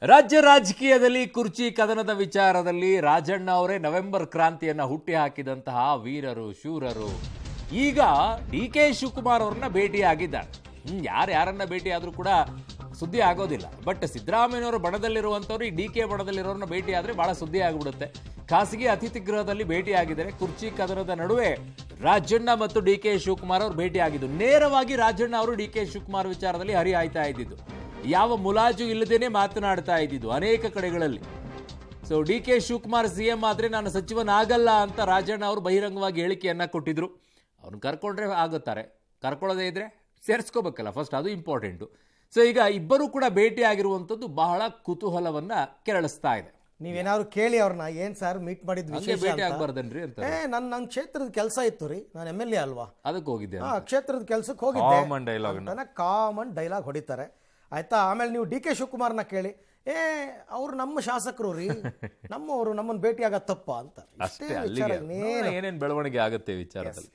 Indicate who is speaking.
Speaker 1: ರಾಜ್ಯ ರಾಜಕೀಯದಲ್ಲಿ ಕುರ್ಚಿ ಕದನದ ವಿಚಾರದಲ್ಲಿ ರಾಜಣ್ಣ ಅವರೇ ನವೆಂಬರ್ ಕ್ರಾಂತಿಯನ್ನ ಹುಟ್ಟಿ ಹಾಕಿದಂತಹ ವೀರರು ಶೂರರು ಈಗ ಡಿ.ಕೆ. ಶಿವಕುಮಾರ್ ಅವರನ್ನ ಭೇಟಿಯಾಗಿದ್ದಾರೆ. ಯಾರನ್ನ ಭೇಟಿ ಆದ್ರೂ ಕೂಡ ಸುದ್ದಿ ಆಗೋದಿಲ್ಲ. ಬಟ್ ಸಿದ್ದರಾಮಯ್ಯನವರ ಬಣದಲ್ಲಿರುವಂಥವ್ರು ಈ ಡಿ.ಕೆ. ಬಣದಲ್ಲಿರೋರನ್ನ ಭೇಟಿ ಆದ್ರೆ ಬಹಳ ಸುದ್ದಿ ಆಗಿಬಿಡುತ್ತೆ. ಖಾಸಗಿ ಅತಿಥಿ ಗೃಹದಲ್ಲಿ ಭೇಟಿಯಾಗಿದ್ದಾರೆ. ಕುರ್ಚಿ ಕದನದ ನಡುವೆ ರಾಜಣ್ಣ ಮತ್ತು ಡಿ.ಕೆ. ಶಿವಕುಮಾರ್ ಅವರು ಭೇಟಿಯಾಗಿದ್ದು, ನೇರವಾಗಿ ರಾಜಣ್ಣ ಅವರು ಡಿ.ಕೆ. ಶಿವಕುಮಾರ್ ವಿಚಾರದಲ್ಲಿ ಹರಿಹಾಯ್ತಾ ಇದ್ದಿದ್ದು, ಯಾವ ಮುಲಾಜು ಇಲ್ಲದೇನೆ ಮಾತನಾಡ್ತಾ ಇದ್ದಿದ್ದು ಅನೇಕ ಕಡೆಗಳಲ್ಲಿ. ಸೊ ಡಿ.ಕೆ. ಶಿವಕುಮಾರ್ ಸಿಎಂ ಆದ್ರೆ ನಾನು ಸಚಿವನಾಗಲ್ಲ ಅಂತ ರಾಜಣ್ಣ ಅವರು ಬಹಿರಂಗವಾಗಿ ಹೇಳಿಕೆಯನ್ನ ಕೊಟ್ಟಿದ್ರು. ಅವ್ರನ್ನ ಕರ್ಕೊಂಡ್ರೆ ಆಗುತ್ತಾರೆ, ಕರ್ಕೊಳ್ಳೋದೇ ಇದ್ರೆ ಸೇರಿಸ್ಕೋಬೇಕಲ್ಲ ಫಸ್ಟ್, ಅದು ಇಂಪಾರ್ಟೆಂಟು. ಸೊ ಈಗ ಇಬ್ಬರು ಕೂಡ ಭೇಟಿ ಆಗಿರುವಂಥದ್ದು ಬಹಳ ಕುತೂಹಲವನ್ನ ಕೆರಳಿಸ್ತಾ ಇದೆ.
Speaker 2: ನೀವೇನಾದ್ರು ಕೇಳಿ ಅವ್ರನ್ನ, ಏನ್ ಸರ್ ಮೀಟ್ ಮಾಡಿದ್ವಿ
Speaker 1: ಭೇಟಿ ಆಗ್ಬಾರ್ದನ್ರಿ ಅಂತ.
Speaker 2: ನನ್ನ ಕ್ಷೇತ್ರದ ಕೆಲಸ ಇತ್ತು ರೀ, ನಾನು MLA ಅಲ್ವಾ,
Speaker 1: ಅದಕ್ಕೆ ಹೋಗಿದ್ದೆ.
Speaker 2: ಕ್ಷೇತ್ರದ ಕೆಲ್ಸಕ್ಕೆ ಹೋಗಿದ್ದೆ, ಕಾಮನ್ ಡೈಲಾಗ್ ಹೊಡಿತಾರೆ ಆಯ್ತಾ. ಆಮೇಲೆ ನೀವು ಡಿ.ಕೆ. ಶಿವಕುಮಾರ್ನ ಕೇಳಿ, ಅವ್ರು ನಮ್ಮ ಶಾಸಕರು ರೀ, ನಮ್ಮವರು, ನಮ್ಮನ್ನು ಭೇಟಿ ಆಗ ತಪ್ಪ ಅಂತ.
Speaker 1: ಅಷ್ಟೇ, ಏನೇನ್ ಬೆಳವಣಿಗೆ ಆಗುತ್ತೆ ವಿಚಾರದಲ್ಲಿ.